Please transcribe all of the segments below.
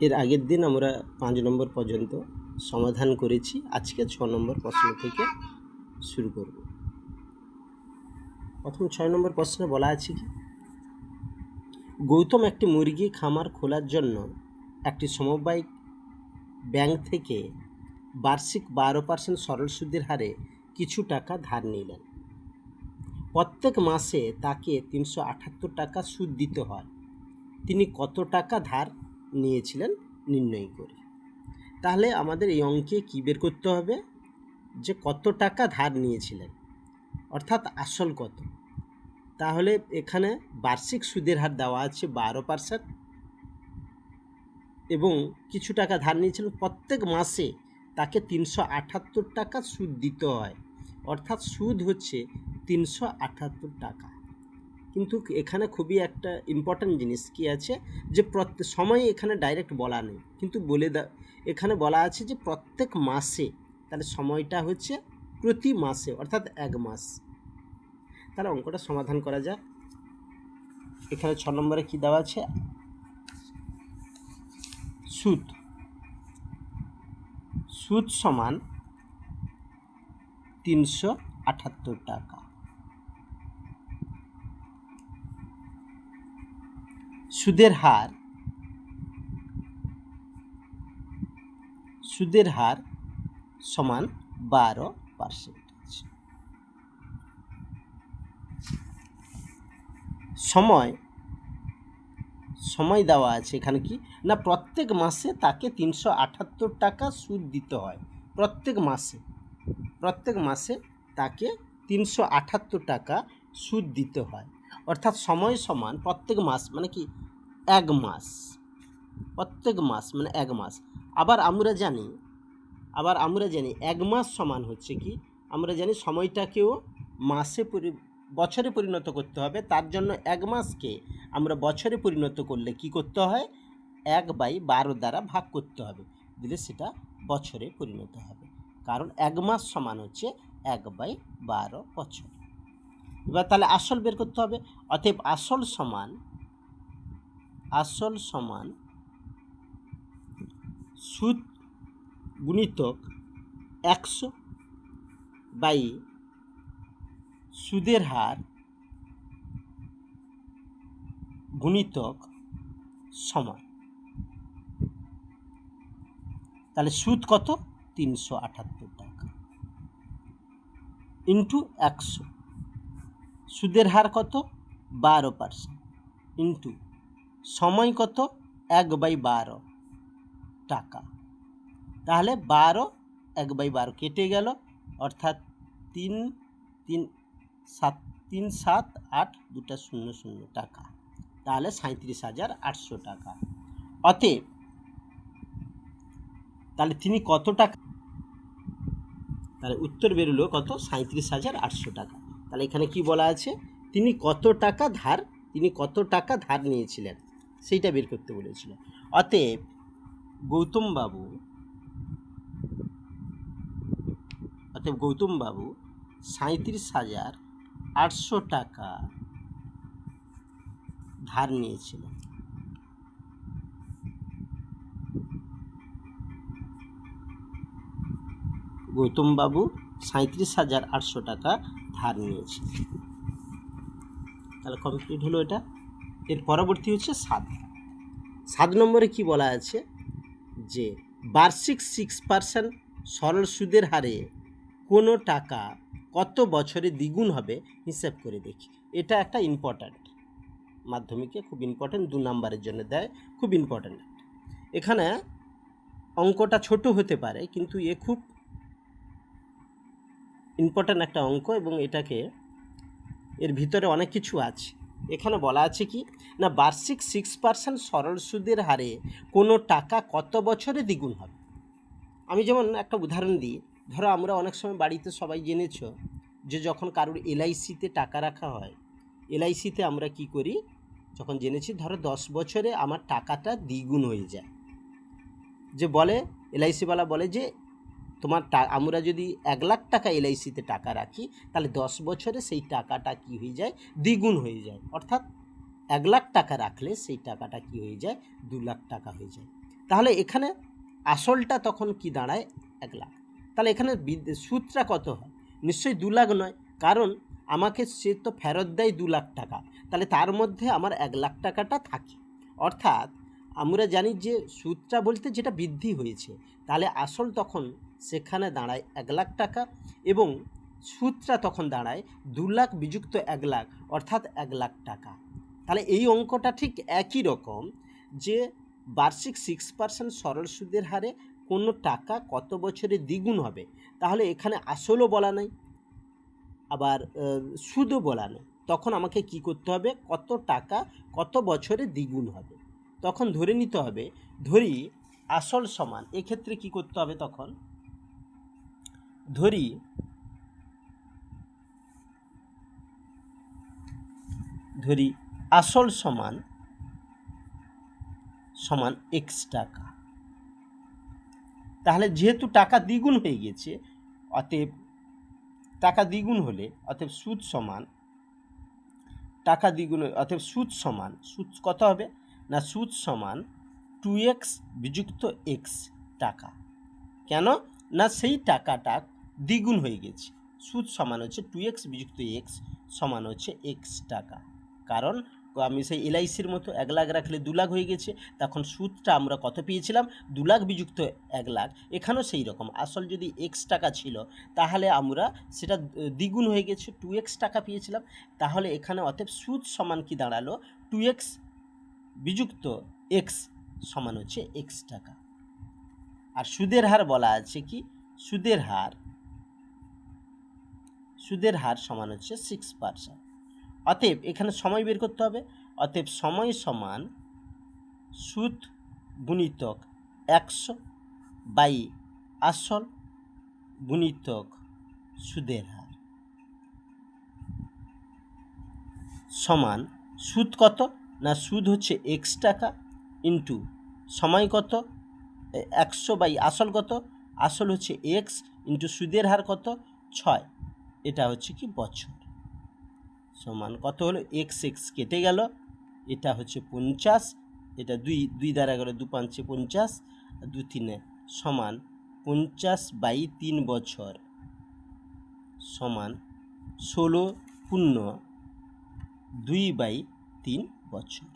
এর আগের দিন আমরা 5 নম্বর পর্যন্ত সমাধান করেছি। আজকে 6 নম্বর প্রশ্ন থেকে শুরু করব। প্রথম 6 নম্বর প্রশ্নে বলা আছে কি, গৌতম একটি মুরগি খামার খোলার জন্য একটি সমবায় ব্যাংক থেকে বার্ষিক 12% সরল সুদের হারে কিছু টাকা ধার নিলেন। প্রত্যেক মাসে তাকে 378 টাকা সুদ দিতে হয়। তিনি কত টাকা ধার নিয়েছিলেন নির্ণয় করে। তাহলে আমাদের এই অঙ্কে কী বের করতে হবে, যে কত টাকা ধার নিয়েছিলেন অর্থাৎ আসল কত। তাহলে এখানে বার্ষিক সুদের হার দেওয়া আছে 12% এবং কিছু টাকা ধার নিয়েছিলেন, প্রত্যেক মাসে তাকে 378 টাকা সুদ দিতে হয়, অর্থাৎ সুদ হচ্ছে 378 টাকা। কিন্তু এখানে খুবই একটা ইম্পর্ট্যান্ট জিনিস কি আছে, যে প্রত্যেক সময় এখানে ডাইরেক্ট বলা নেই, কিন্তু এখানে বলা আছে যে প্রত্যেক মাসে, তাহলে সময়টা হচ্ছে প্রতি মাসে অর্থাৎ 1 মাস। তাহলে অঙ্কটা সমাধান করা যাক। এখানে 6 নম্বরে কি দেওয়া আছে, সুদ সমান 378 টাকা। সুদের হার সমান 12%। সময় দেওয়া আছে এখানে কি না, প্রত্যেক মাসে তাকে 378 টাকা সুদ দিতে হয়। প্রত্যেক মাসে তাকে 378 টাকা সুদ দিতে হয়, অর্থাৎ সময় সমান প্রত্যেক মাস মানে কি 1 মাস। প্রত্যেক মাস মানে 1 মাস। আবার আমরা জানি 1 মাস সমান হচ্ছে কি, আমরা জানি সময়টাকেও বছরে পরিণত করতে হবে। তার জন্য 1 মাসকে আমরা বছরে পরিণত করলে কি করতে হয়, 1/12 দ্বারা ভাগ করতে হবে, দিলে সেটা বছরে পরিণত হবে। কারণ 1 মাস সমান হচ্ছে 1/12 বছর। এবার তাহলে আসল বের করতে হবে। অতএব আসল সমান সুদ গুণিতক 100 বাই সুদের হার গুণিতক সময়। তাহলে সুদ কত, 378 টাকা ইন্টু 100, সুদের হার কত 12% ইন্টু সময় কত 1/12 টাকা। তাহলে 1/12 কেটে গেল, অর্থাৎ 3 7 8 2টা 0 টাকা। তাহলে 37,800 টাকা। অতএব তাহলে তিনি কত টাকা, তাহলে উত্তর বেরোলো কত, 37,800 টাকা। তাহলে এখানে কি বলা আছে, তিনি কত টাকা ধার নিয়েছিলেন সেইটা বের করতে বলেছিল। অতএব গৌতম বাবু 37,800 টাকা ধার নিয়েছিলেন। গৌতম বাবু 37,800 টাকা ধার নিয়েছে। তাহলে কমপ্লিট হলো এটা। এর পরবর্তী হচ্ছে 7 নম্বরে কি বলা আছে, যে বার্ষিক 6% সরল সুদের হারে কোনো টাকা কত বছরে দ্বিগুণ হবে হিসাব করে দেখি। এটা একটা ইম্পর্ট্যান্ট, মাধ্যমিকে খুব ইম্পর্ট্যান্ট, 2 নম্বরের জন্য দেয়, খুব ইম্পর্ট্যান্ট। এখানে অঙ্কটা ছোট হতে পারে, কিন্তু খুব ইম্পর্ট্যান্ট একটা অঙ্ক, এবং এর ভিতরে অনেক কিছু আছে। এখানে বলা আছে কি না, বার্ষিক 6% সরল সুদের হারে কোনো টাকা কত বছরে দ্বিগুণ হবে। আমি যেমন একটা উদাহরণ দিই, ধরো আমরা অনেক সময় বাড়িতে সবাই জেনেছ যে যখন কারোর LICতে টাকা রাখা হয়, LICতে আমরা কি করি, যখন জেনেছি ধরো 10 বছরে আমার টাকাটা দ্বিগুণ হয়ে যায়, যে বলে LICওয়ালা বলে যে তোমার আমরা যদি 1 লাখ টাকা LICতে টাকা রাখি, তাহলে 10 বছরে সেই টাকাটা কি হয়ে যায়, দ্বিগুণ হয়ে যায়। অর্থাৎ 1 লাখ টাকা রাখলে সেই টাকাটা কি হয়ে যায়, 2 লাখ টাকা হয়ে যায়। তাহলে এখানে আসলটা তখন কি দাঁড়ায় 1 লাখ। তাহলে এখানে সুদটা কত হয়? নিশ্চয়ই 2 লাখ নয়, কারণ আমাকে সে তো ফেরত দেয় 2 লাখ টাকা, তাহলে তার মধ্যে আমার 1 লাখ টাকাটা থাকে। অর্থাৎ আমরা জানি যে সুদটা বলতে যেটা বৃদ্ধি হয়েছে, তাহলে আসল তখন সেখানে দাঁড়ায় 1 লাখ টাকা এবং সুদটা তখন দাঁড়ায় 2 লাখ বিযুক্ত 1 লাখ, অর্থাৎ 1 লাখ টাকা। তাহলে এই অঙ্কটা ঠিক একই রকম, যে বার্ষিক 6% সরল সুদের হারে কোনো টাকা কত বছরে দ্বিগুণ হবে। তাহলে এখানে আসলও বলা নেই, আবার সুদও বলা নেই। তখন আমাকে কি করতে হবে? কত টাকা কত বছরে দ্বিগুণ হবে। তখন ধরে নিতে হবে, ধরি আসল সমান, এক্ষেত্রে কি করতে হবে? তখন ধরি আসল সমান x টাকা। তাহলে যেহেতু টাকা দ্বিগুণ হয়ে গেছে, অতএব টাকা দ্বিগুণ হলে অতএব সুদ সমান টাকা দ্বিগুণ, অতএব সুদ সমান, সুদ কত হবে? না সুদ সমান 2x বিযুক্ত x টাকা। কেন? না সেই টাকাটা দ্বিগুণ হয়ে গেছে। সুদ সমান হচ্ছে 2x বিযুক্ত x সমান হচ্ছে x টাকা। কারণ আমি সেই এলআইসির মতো 1 লাখ রাখলে 2 লাখ হয়ে গেছে, তখন সুদটা আমরা কত পেয়েছিলাম? 2 লাখ বিযুক্ত 1 লাখ। এখানেও সেই রকম, আসল যদি x টাকা ছিল তাহলে আমরা সেটা দ্বিগুণ হয়ে গেছে, 2x টাকা পেয়েছিলাম। তাহলে এখানে অতএব সুদ সমান কি দাঁড়ালো? 2x বিযুক্ত x সমান হচ্ছে x টাকা। আর সুদের হার বলা আছে কি? সুদের হার সমান হচ্ছে 6%। অতএব এখানে সময় বের করতে হবে। অতএব সময় সমান সুদ গুণিতক 100 বাই আসল গুণিতক সুদের হার সমান সুদ কত? না সুদ হচ্ছে x টাকা ইন্টু সময় কত? 100 বাই আসল কত? আসল হচ্ছে x ইন্টু সুদের হার কত? 6। এটা হচ্ছে কি বছর। সমান কত হলো? x কেটে গেল, এটা হচ্ছে 50, এটা 2 দ্বারা গেল 2 5 50, 2 3 সমান 50 বাই 3 বছর সমান 16 পূর্ণ 2 বাই 3 বছর।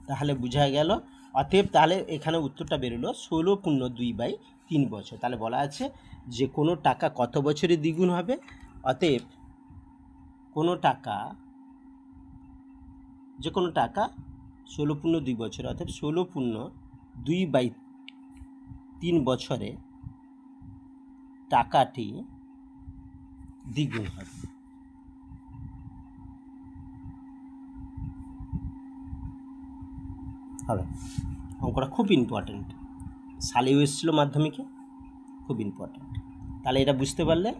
তাহলে বোঝা গেল। অতএব তাহলে এখানে উত্তরটা বেরোলো 16 পূর্ণ 2 বাই 3 বছর। তাহলে বলা আছে যে কোনো টাকা কত বছরে দ্বিগুণ হবে? অতএব যে কোনো টাকা 16 পূর্ণ 2 বছর, অর্থাৎ 16 পূর্ণ 2 বাই 3 বছরে টাকাটি দ্বিগুণ হবে। অঙ্কটা খুব ইম্পর্ট্যান্ট, সালেও এসেছিলো মাধ্যমিকে, খুব ইম্পর্ট্যান্ট। তাহলে এটা বুঝতে পারলে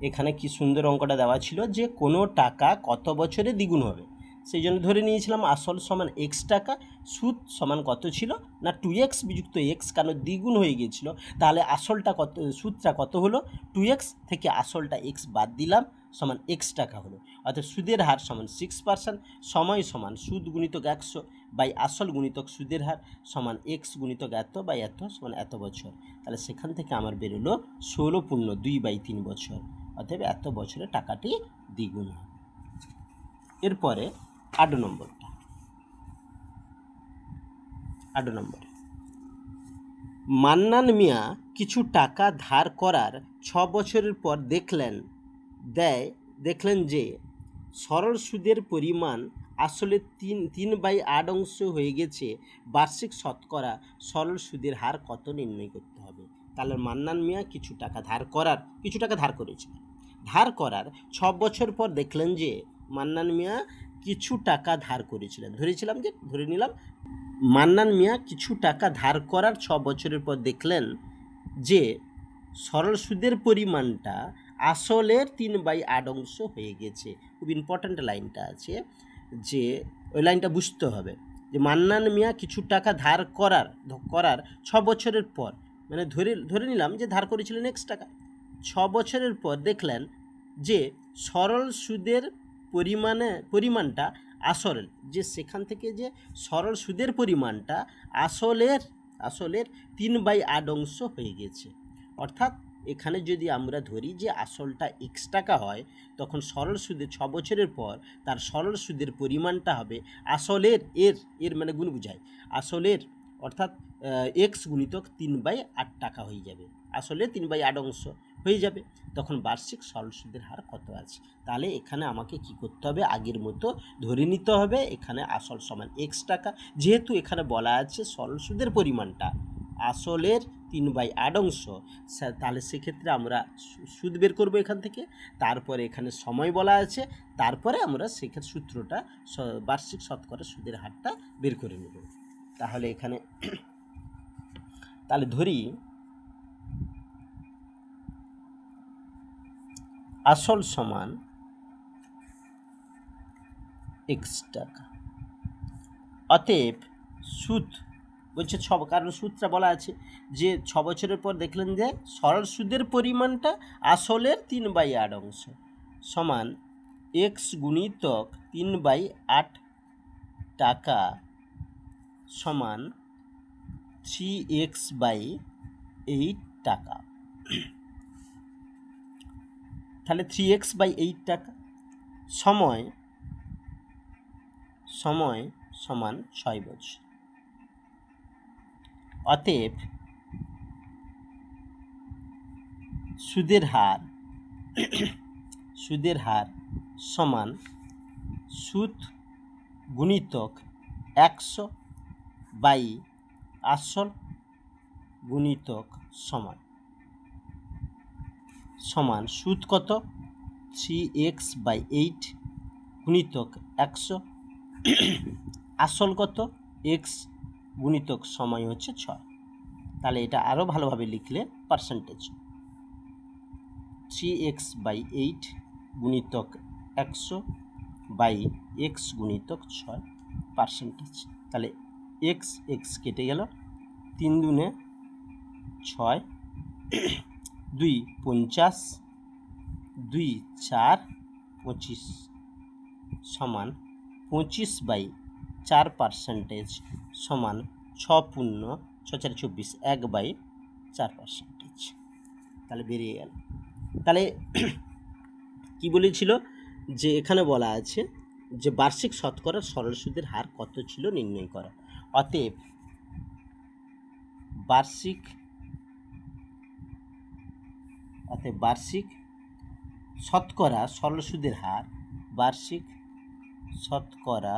এখানে কি সুন্দর অঙ্কটা দেওয়া ছিল যে কোনো টাকা কত বছরে দ্বিগুণ হবে। সেই জন্য ধরে নিয়েছিলাম আসল সমান x টাকা, সুদ সমান কত ছিল? না 2x বিযুক্ত x, কারণ দ্বিগুণ হয়ে গিয়েছিল। তাহলে আসলটা কত, সুদটা কত হলো? 2x থেকে আসলটা x বাদ দিলাম, সমান x টাকা হলো। অর্থাৎ সুদের হার সমান 6%, সময় সমান সুদ গুণিতক 100 বাই আসল গুণিতক সুদের হার সমান x গুণিতক এত বাই এত সমান এত বছর। তাহলে সেখান থেকে আমার বেরোলো 16 পূর্ণ 2 বাই 3 বছর, অতএব এত বছরে টাকাটি দ্বিগুণ হবে। এরপরে 8 নম্বরটা। 8 নম্বর, মান্নান মিয়া কিছু টাকা ধার করার 6 বছরের পর দেখলেন যে সরল সুদের পরিমাণ আসলে 3/8 অংশ হয়ে গেছে। বার্ষিক শতকরা সরল সুদের হার কত নির্ণয় করতে হবে? তাহলে মান্নান মিয়া কিছু টাকা ধার করেছিলেন। ধার করার 6 বছর পর দেখলেন যে মান্নান মিয়া কিছু টাকা ধার করেছিলেন। ধরে নিলাম মান্নান মিয়া কিছু টাকা ধার করার 6 বছরের পর দেখলেন যে সরল সুদের পরিমাণটা আসলের 3/8 অংশ হয়ে গেছে। খুব ইম্পর্ট্যান্ট লাইনটা আছে, যে ওই লাইনটা বুঝতে হবে যে মান্নান মিয়া কিছু টাকা ধার করার 6 বছরের পর, মানে ধরে নিলাম যে ধার করেছিলেন x টাকা, 6 বছরের পর দেখলেন যে সরল সুদের পরিমাণটা আসল যে সেখান থেকে যে সরল সুদের পরিমাণটা আসলের 3/8 অংশ হয়ে গেছে। অর্থাৎ এখানে যদি আমরা ধরি যে আসলটা x টাকা হয়, তখন সরল সুদে 6 বছরের পর তার সরল সুদের পরিমাণটা হবে আসলের এর মানে গুণ বোঝায়, আসলের অর্থাৎ x গুণিতক 3/8 টাকা হয়ে যাবে, আসলে 3/8 অংশ হয়ে যাবে। তখন বার্ষিক সরল সুদের হার কত আছে? তাহলে এখানে আমাকে কি করতে হবে, আগের মতো ধরে নিতে হবে এখানে আসল সমান x টাকা। যেহেতু এখানে বলা আছে সরল সুদের পরিমাণটা আসলের 3/8 অংশ, তাহলে সেক্ষেত্রে আমরা সুদ বের করবো এখান থেকে। তারপরে এখানে সময় বলা আছে, তারপরে আমরা সেক্ষেত্রে সূত্রটা বার্ষিক শতকরা সুদের হারটা বের করে নেব। তাহলে এখানে তাহলে ধরি আসল সমান x টাকা। অতএব সুদ বলছে কারণ সূত্রটা বলা আছে যে 6 বছরের পর দেখলেন যে সরল সুদের পরিমাণটা আসলের 3/8 অংশ সমান x গুণিতক 3/8 টাকা সমান 3x/8 টাকা। তাহলে 3x/8 টাকা। সময় সমান 6 বছর। অতএব সুদের হার সমান সুদ গুণিতক 100 আসল গুণিতক সময় সমান সুদ কত 3x/8 গুণিতক 100, আসল কত x গুণিতক সময় হচ্ছে 6। তাহলে এটা আরও ভালোভাবে লিখলে পার্সেন্টেজ 3x/8 গুণিতক 100/x গুণিতক 6 পার্সেন্টেজ। তাহলে x কেটে গেল, 3 দুনে 6, 2 50, 2 4 25 সমান 25/4 পার্সেন্টেজ সমান 6 পূর্ণ 6 4 24, 1/4 পার্সেন্টেজ। তাহলে বেরিয়ে গেল। তাহলে কি বলেছিল যে এখানে বলা আছে যে বার্ষিক শতকরা সরল সুদের হার কত ছিল নির্ণয় করা। অতএব বার্ষিক শতকরা সরল সুদের হার, বার্ষিক শতকরা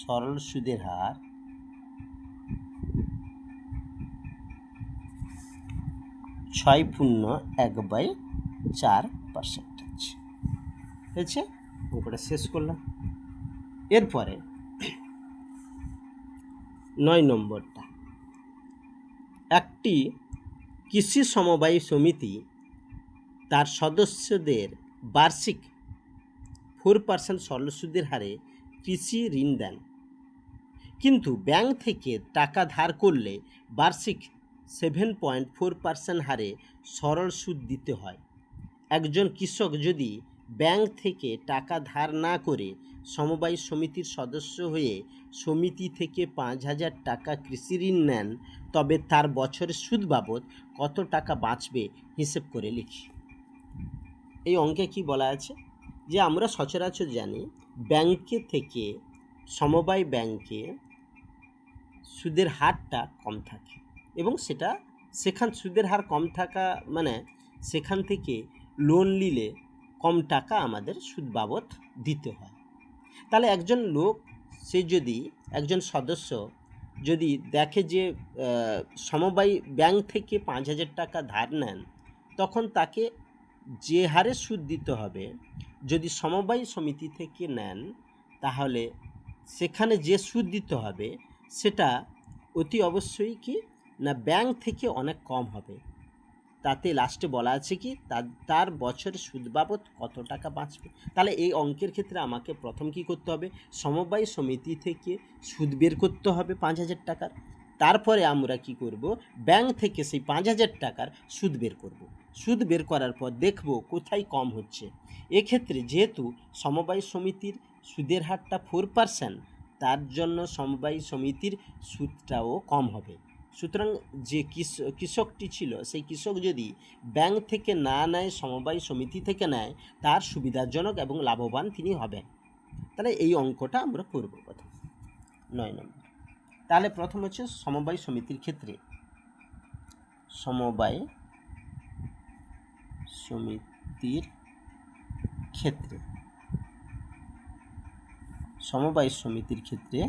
সরল সুদের হার 6.1/4 পার্সেন্টেজ হয়েছে। অঙ্কটা শেষ করলাম। এরপরে 9 নম্বরটা, একটি কৃষি সমবায় সমিতি তার সদস্যদের বার্ষিক 4% সরল সুদের হারে কৃষি ঋণ দেন, কিন্তু ব্যাংক থেকে টাকা ধার করলে বার্ষিক 7.4% হারে সরল সুদ দিতে হয়। একজন কৃষক যদি ব্যাংক থেকে টাকা ধার না করে সমবায় সমিতির সদস্য হয়ে সমিতি থেকে 5,000 টাকা কৃষি ঋণ নেন, তবে তার বছরের সুদ বাবদ কত টাকা বাঁচবে হিসেব করে লিখি। এই অঙ্কে কি বলা আছে যে আমরা সচরাচর জানি ব্যাংকে থেকে সমবায় ব্যাংকে সুদের হারটা কম থাকে, এবং সেখান সুদের হার কম থাকা মানে সেখান থেকে লোন নিলে কম টাকা আমাদের সুদ বাবদ দিতে হয়। তাহলে একজন লোক একজন সদস্য যদি দেখে যে সমবায় ব্যাংক থেকে 5,000 টাকা ধার নেন, তখন তাকে যে হারে সুদ দিতে হবে, যদি সমবায় সমিতি থেকে নেন তাহলে সেখানে যে সুদ দিতে হবে সেটা অতি অবশ্যই কি না ব্যাংক থেকে অনেক কম হবে। তাতে লাস্টে বলা আছে কি তার বছরের সুদ বাবদ কত টাকা বাঁচবে। তাহলে এই অঙ্কের ক্ষেত্রে আমাকে প্রথম কি করতে হবে, সমবায় সমিতি থেকে সুদ বের করতে হবে 5,000 টাকার। তারপরে আমরা কি করব, ব্যাংক থেকে সেই 5,000 টাকার সুদ বের করব। সুদ বের করার পর দেখব কোথায় কম হচ্ছে। এক্ষেত্রে যেহেতু সমবায় সমিতির সুদের হারটা 4%, তার জন্য সমবায় সমিতির সুদটাও কম হবে। সুতরাং যে কৃষকটি ছিল, সেই কৃষক যদি ব্যাংক থেকে না নেয়, সমবায় সমিতি থেকে নেয়, তার সুবিধাজনক এবং লাভবান তিনি হবেন। তাহলে এই অঙ্কটা আমরা করব প্রথম 9 নম্বর। তাহলে প্রথম হচ্ছে সমবায় সমিতির ক্ষেত্রে, সমবায় সমিতির ক্ষেত্রে, সমবায় সমিতির ক্ষেত্রে,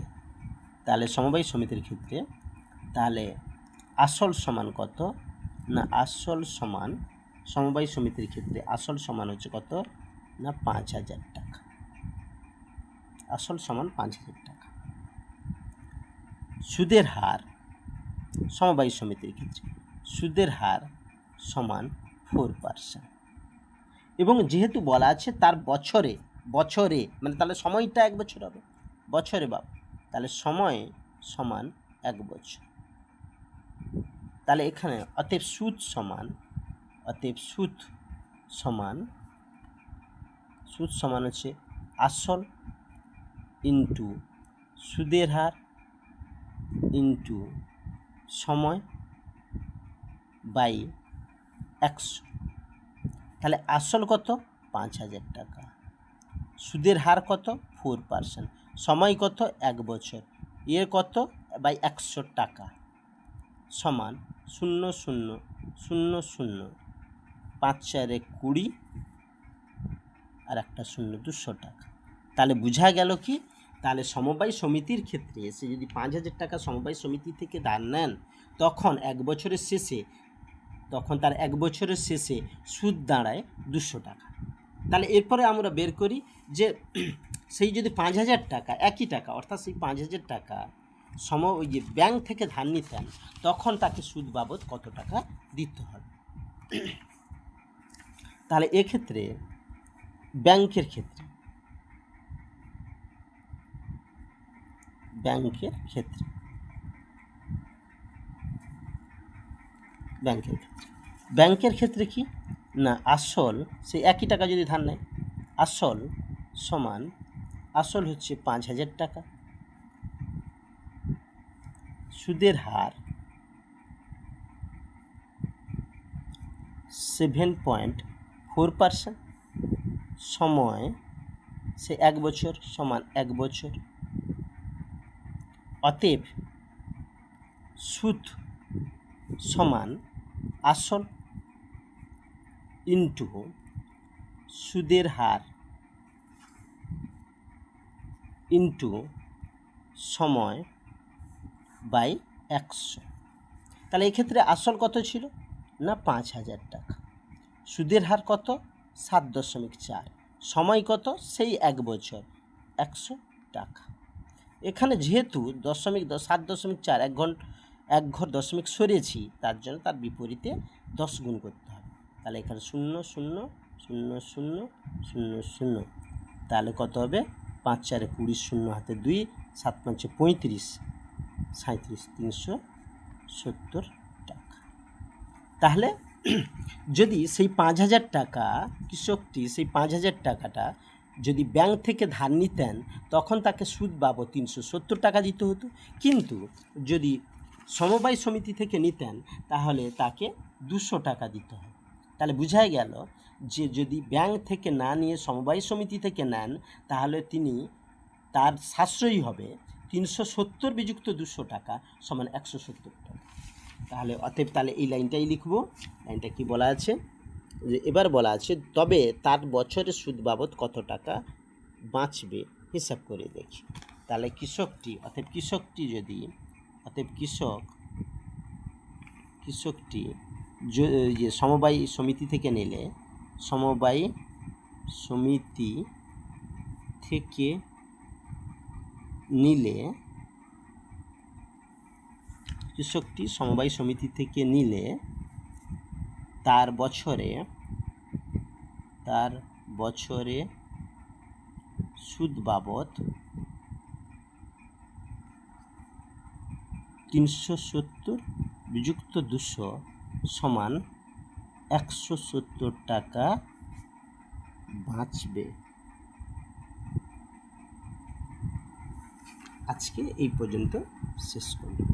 তাহলে সমবায় সমিতির ক্ষেত্রে তাহলে আসল সমান কত না, আসল সমান সমবায় সমিতির ক্ষেত্রে আসল সমান হচ্ছে কত না 5,000 টাকা। আসল সমান 5,000 টাকা। সুদের হার সমবায় সমিতির ক্ষেত্রে সুদের হার সমান 4%। এবং যেহেতু বলা আছে তার বছরে বছরে মানে তাহলে সময়টা 1 বছর হবে, বছরে বাবা, তাহলে সময় সমান 1 বছর। তাহলে এখানে অতএব সুদ সমান হচ্ছে আসল ইন্টু সুদের হার ইন্টু সময় বাই 100। তাহলে আসল কত 5,000 টাকা, সুদের হার কত 4%, সময় কত 1 বছর, এর কত বাই 100 টাকা সমান 0 0 0 0 5 4 20 আর একটা 0 200 টাকা। তাহলে বোঝা গেল কি, তাহলে সমবায় সমিতির ক্ষেত্রে এসে যদি 5,000 টাকা সমবায় সমিতি থেকে ধার নেন, তখন 1 বছরের শেষে তার 1 বছরের শেষে সুদ দাঁড়ায় 200 টাকা। তাহলে এরপরে আমরা বের করি যে সেই যদি 5,000 টাকা একই টাকা, অর্থাৎ সেই 5,000 টাকা ওই যে ব্যাংক থেকে ধার নিতেন, তখন তাকে সুদ বাবদ কত টাকা দিতে হবে। তাহলে এক্ষেত্রে ব্যাংকের ক্ষেত্রে ব্যাংকের ক্ষেত্রে কি না, আসল সেই একই টাকা যদি ধার নেয়, আসল সমান আসল হচ্ছে 5,000 টাকা, সুদের হার 7.4%, সময় সে 1 বছর সমান 1 বছর। অতএব সুদ সমান আসল ইন্টু সুদের হার ইন্টু সময় বাই 100। তাহলে এক্ষেত্রে আসল কত ছিল না 5,000 টাকা, সুদের হার কত 7.4, সময় কত সেই 1 বছর 100 টাকা। এখানে যেহেতু 7.4 এক ঘর দশমিক সরিয়েছি, তার জন্য তার বিপরীতে 10 গুণ করতে হবে। তাহলে এখানে 0 0 0 0 0 0, তাহলে কত হবে 5 4 20, 0 হাতে 2, 7 5 35, 37 370 টাকা। তাহলে যদি সেই 5,000 টাকা কৃষকটি সেই 5,000 টাকাটা যদি ব্যাংক থেকে ধার নিতেন, তখন তাকে সুদ বাবদ 370 টাকা দিতে হতো। কিন্তু যদি সমবায় সমিতি থেকে নিতেন, তাহলে তাকে 200 টাকা দিতে হয়। তাহলে বোঝাই গেল যে যদি ব্যাংক থেকে না নিয়ে সমবায় সমিতি থেকে নেন, তাহলে তার সাশ্রয়ী হবে 370 বিযুক্ত 200 টাকা সমান 170 টাকা। তাহলে অতএব তাহলে এই লাইনটাই লিখব। লাইনটা কি বলা আছে, যে এবার বলা আছে তবে তার বছরে সুদ বাবদ কত টাকা বাঁচবে হিসাব করে দেখি। তাহলে কৃষকটি যে সমবায় সমিতি থেকে নিলে, সমবায় সমিতি থেকে নিলে কৃষকটি সমবায় সমিতি থেকে নিলে তার বছরে সুদ বাবদ 370 বিযুক্ত 200 সমান 170 টাকা বাঁচবে। আজকে এই পর্যন্ত শেষ করব।